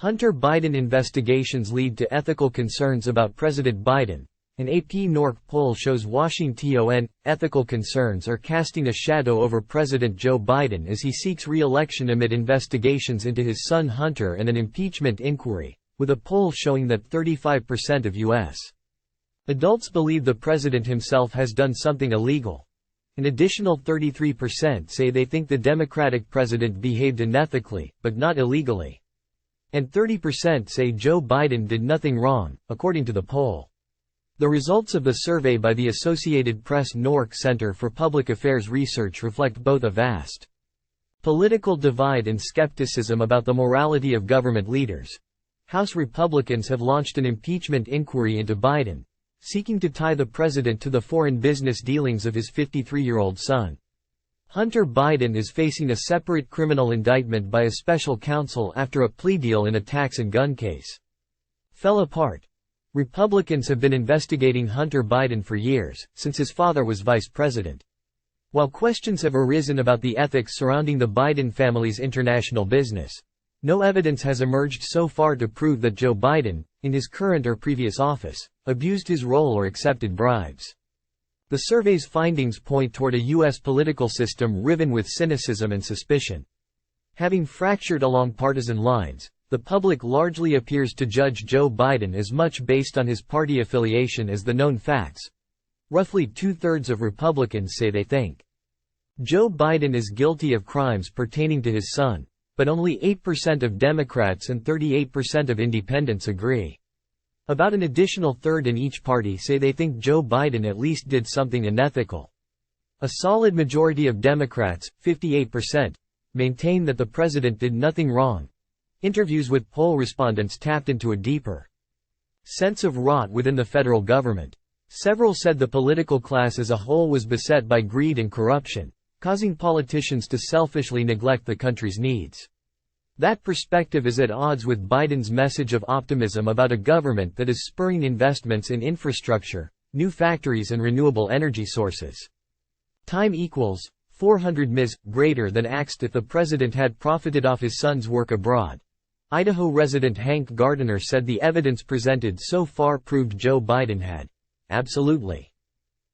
Hunter Biden investigations lead to ethical concerns about President Biden. An AP-NORC poll shows Washington ethical concerns are casting a shadow over President Joe Biden as he seeks re-election amid investigations into his son Hunter and an impeachment inquiry, with a poll showing that 35% of U.S. adults believe the president himself has done something illegal. An additional 33% say they think the Democratic president behaved unethically, but not illegally. And 30% say Joe Biden did nothing wrong, according to the poll. The results of the survey by the Associated Press-NORC Center for Public Affairs Research reflect both a vast political divide and skepticism about the morality of government leaders. House Republicans have launched an impeachment inquiry into Biden, seeking to tie the president to the foreign business dealings of his 53-year-old son. Hunter Biden is facing a separate criminal indictment by a special counsel after a plea deal in a tax and gun case fell apart. Republicans have been investigating Hunter Biden for years, since his father was vice president. While questions have arisen about the ethics surrounding the Biden family's international business, no evidence has emerged so far to prove that Joe Biden, in his current or previous office, abused his role or accepted bribes. The survey's findings point toward a U.S. political system riven with cynicism and suspicion. Having fractured along partisan lines, the public largely appears to judge Joe Biden as much based on his party affiliation as the known facts. Roughly two-thirds of Republicans say they think Joe Biden is guilty of crimes pertaining to his son, but only 8% of Democrats and 38% of independents agree. About an additional third in each party say they think Joe Biden at least did something unethical. A solid majority of Democrats, 58%, maintain that the president did nothing wrong. Interviews with poll respondents tapped into a deeper sense of rot within the federal government. Several said the political class as a whole was beset by greed and corruption, causing politicians to selfishly neglect the country's needs. That perspective is at odds with Biden's message of optimism about a government that is spurring investments in infrastructure, new factories and renewable energy sources. Time equals 400 ms. greater than axed if the president had profited off his son's work abroad. Idaho resident Hank Gardiner said the evidence presented so far proved Joe Biden had. Absolutely.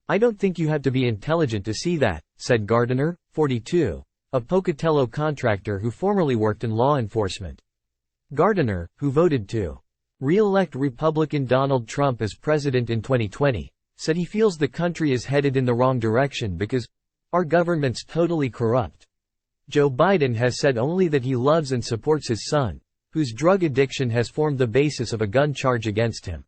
I don't think you have to be intelligent to see that, said Gardiner, 42. A Pocatello contractor who formerly worked in law enforcement. Gardiner, who voted to re-elect Republican Donald Trump as president in 2020, said he feels the country is headed in the wrong direction because our government's totally corrupt. Joe Biden has said only that he loves and supports his son, whose drug addiction has formed the basis of a gun charge against him.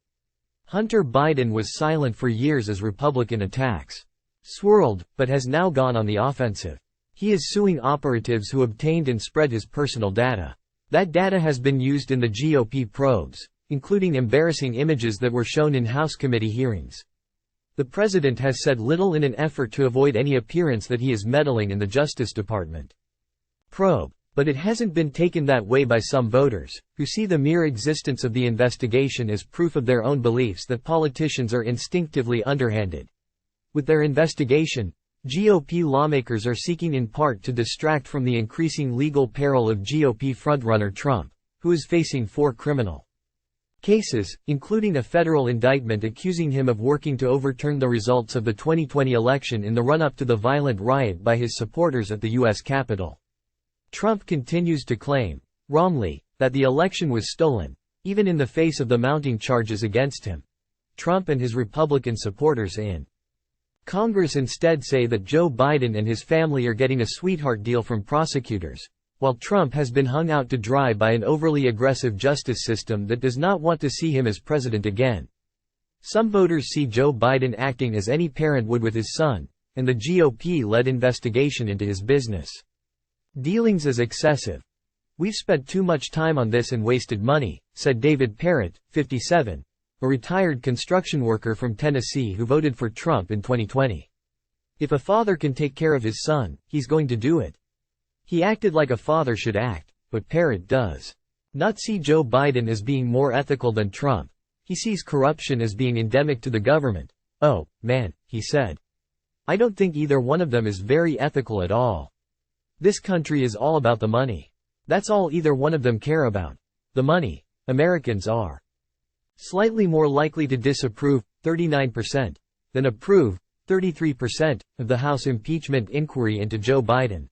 Hunter Biden was silent for years as Republican attacks swirled, but has now gone on the offensive. He is suing operatives who obtained and spread his personal data. That data has been used in the GOP probes, including embarrassing images that were shown in House committee hearings. The president has said little in an effort to avoid any appearance that he is meddling in the Justice Department probe, but it hasn't been taken that way by some voters, who see the mere existence of the investigation as proof of their own beliefs that politicians are instinctively underhanded. With their investigation, GOP lawmakers are seeking in part to distract from the increasing legal peril of GOP frontrunner Trump, who is facing 4 criminal cases, including a federal indictment accusing him of working to overturn the results of the 2020 election in the run-up to the violent riot by his supporters at the U.S. Capitol. Trump continues to claim, wrongly, that the election was stolen, even in the face of the mounting charges against him. Trump and his Republican supporters in Congress instead say that Joe Biden and his family are getting a sweetheart deal from prosecutors, while Trump has been hung out to dry by an overly aggressive justice system that does not want to see him as president again. Some voters see Joe Biden acting as any parent would with his son, and the GOP-led investigation into his business dealings as excessive. We've spent too much time on this and wasted money, said David Parrott, 57. A retired construction worker from Tennessee who voted for Trump in 2020. If a father can take care of his son, he's going to do it. He acted like a father should act, but Parrott does not see Joe Biden as being more ethical than Trump. He sees corruption as being endemic to the government. Oh, man, he said. I don't think either one of them is very ethical at all. This country is all about the money. That's all either one of them care about. The money. Americans are slightly more likely to disapprove, 39%, than approve, 33%, of the House impeachment inquiry into Joe Biden.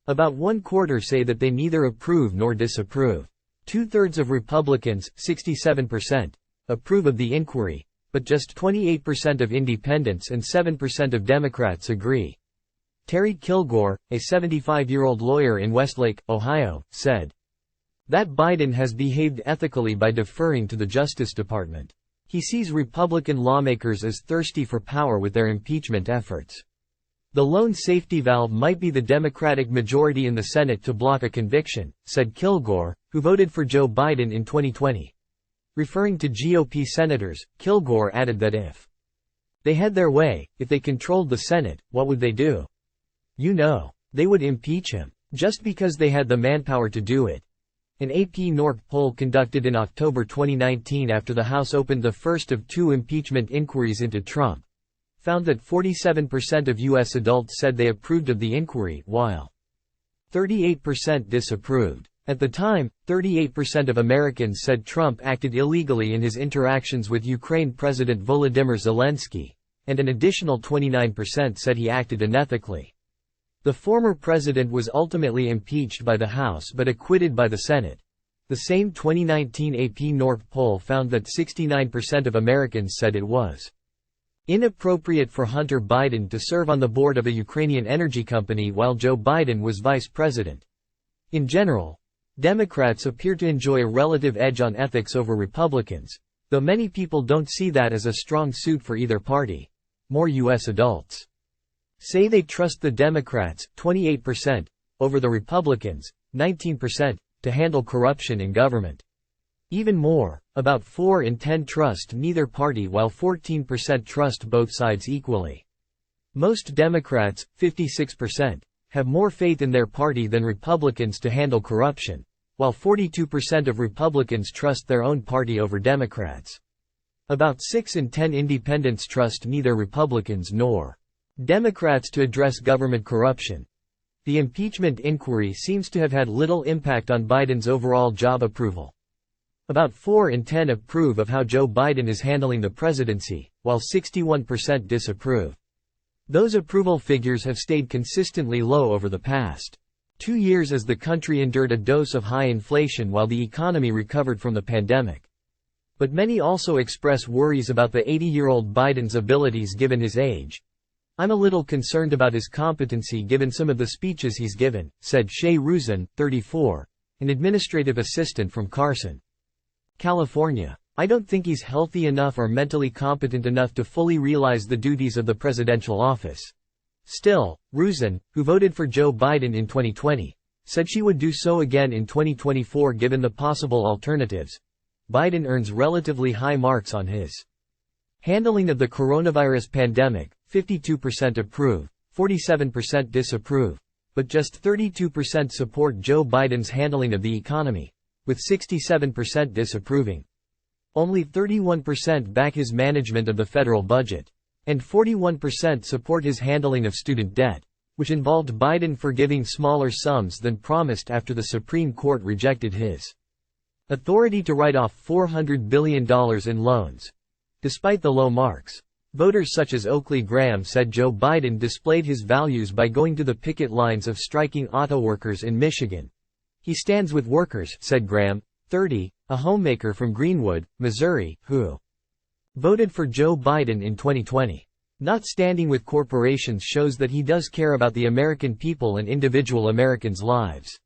About one quarter say that they neither approve nor disapprove. Two-thirds of Republicans, 67%, approve of the inquiry, but just 28% of independents and 7% of Democrats agree. Terry Kilgore, a 75-year-old lawyer in Westlake, Ohio, said that Biden has behaved ethically by deferring to the Justice Department. He sees Republican lawmakers as thirsty for power with their impeachment efforts. The lone safety valve might be the Democratic majority in the Senate to block a conviction, said Kilgore, who voted for Joe Biden in 2020. Referring to GOP senators, Kilgore added that if they had their way, if they controlled the Senate, what would they do? You know, they would impeach him, just because they had the manpower to do it. An AP-NORC poll conducted in October 2019 after the House opened the first of two impeachment inquiries into Trump found that 47% of U.S. adults said they approved of the inquiry, while 38% disapproved. At the time, 38% of Americans said Trump acted illegally in his interactions with Ukraine President Volodymyr Zelensky, and an additional 29% said he acted unethically. The former president was ultimately impeached by the House but acquitted by the Senate. The same 2019 AP-NORC poll found that 69% of Americans said it was inappropriate for Hunter Biden to serve on the board of a Ukrainian energy company while Joe Biden was vice president. In general, Democrats appear to enjoy a relative edge on ethics over Republicans, though many people don't see that as a strong suit for either party. More U.S. adults say they trust the Democrats, 28%, over the Republicans, 19%, to handle corruption in government. Even more, about 4 in 10 trust neither party while 14% trust both sides equally. Most Democrats, 56%, have more faith in their party than Republicans to handle corruption, while 42% of Republicans trust their own party over Democrats. About 6 in 10 independents trust neither Republicans nor Democrats to address government corruption. The impeachment inquiry seems to have had little impact on Biden's overall job approval. About 4 in 10 approve of how Joe Biden is handling the presidency, while 61% disapprove. Those approval figures have stayed consistently low over the past 2 years as the country endured a dose of high inflation while the economy recovered from the pandemic. But many also express worries about the 80-year-old Biden's abilities given his age. I'm a little concerned about his competency given some of the speeches he's given, said Shay Ruzin, 34, an administrative assistant from Carson, California. I don't think he's healthy enough or mentally competent enough to fully realize the duties of the presidential office. Still, Ruzin, who voted for Joe Biden in 2020, said she would do so again in 2024 given the possible alternatives. Biden earns relatively high marks on his handling of the coronavirus pandemic, 52% approve, 47% disapprove, but just 32% support Joe Biden's handling of the economy, with 67% disapproving. Only 31% back his management of the federal budget, and 41% support his handling of student debt, which involved Biden forgiving smaller sums than promised after the Supreme Court rejected his authority to write off $400 billion in loans. Despite the low marks, voters such as Oakley Graham said Joe Biden displayed his values by going to the picket lines of striking auto workers in Michigan. He stands with workers, said Graham, 30, a homemaker from Greenwood, Missouri, who voted for Joe Biden in 2020. Not standing with corporations shows that he does care about the American people and individual Americans' lives.